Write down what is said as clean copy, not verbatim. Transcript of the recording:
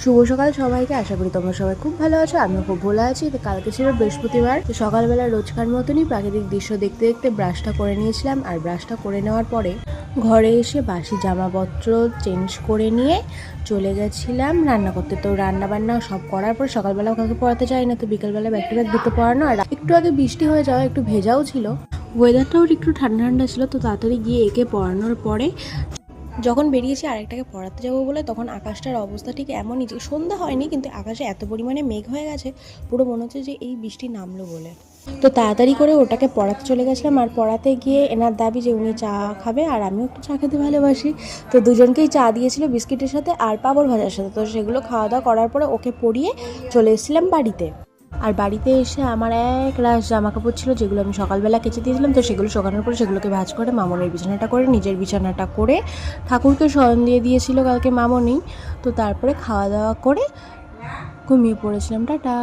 শুভ সকাল সবাইকে। আশা করি তোমরা সবাই খুব ভালো আছো। আমিও খুব ভালো আছি। তো কালকে ছিল বৃহস্পতিবার, তো সকালবেলা রোজকার মতনই প্রাকৃতিক দৃশ্য দেখতে দেখতে ব্রাশটা করে নিয়েছিলাম। আর ব্রাশটা করে নেওয়ার পরে ঘরে এসে বাসি জামাপত্র চেঞ্জ করে নিয়ে চলে গেছিলাম রান্না করতে। তো রান্না বান্না সব করার পর সকালবেলা কাউকে পড়াতে চাই না, তো বিকেলবেলা ব্যাক টু ব্যাক দুটো পড়ানো। আর একটু আগে বৃষ্টি হয়ে যাওয়া, একটু ভেজাও ছিল, ওয়েদারটাও একটু ঠান্ডা ঠান্ডা ছিল। তো তাড়াতাড়ি গিয়ে একে পড়ানোর পরে যখন বেরিয়েছি আরেকটাকে পড়াতে যাবো বলে, তখন আকাশটার অবস্থা ঠিক এমনই যে সন্ধ্যা হয়নি কিন্তু আকাশে এত পরিমাণে মেঘ হয়ে গেছে, পুরো মনে হচ্ছে যে এই বৃষ্টি নামলো বলে। তো তাড়াতাড়ি করে ওটাকে পড়াতে চলে গেছিলাম। আর পড়াতে গিয়ে এনার দাবি যে উনি চা খাবে, আর আমিও একটু চা খেতে ভালোবাসি। তো দুজনকেই চা দিয়েছিল বিস্কিটের সাথে আর পাঁপড় ভাজার সাথে। তো সেগুলো খাওয়া দাওয়া করার পরে ওকে পড়িয়ে চলে এসেছিলাম বাড়িতে। আর বাড়িতে এসে আমার এক রাশ জামা কাপড় ছিল যেগুলো আমি সকালবেলা কেচে দিয়েছিলাম। তো সেগুলো শোকানোর পরে সেগুলোকে ভাঁজ করে মামনের বিছানাটা করে নিজের বিছানাটা করে ঠাকুরকে শয়ন দিয়ে দিয়েছিল কালকে মামনি। তো তারপরে খাওয়া দাওয়া করে ঘুমিয়ে পড়েছিলাম। টাটা।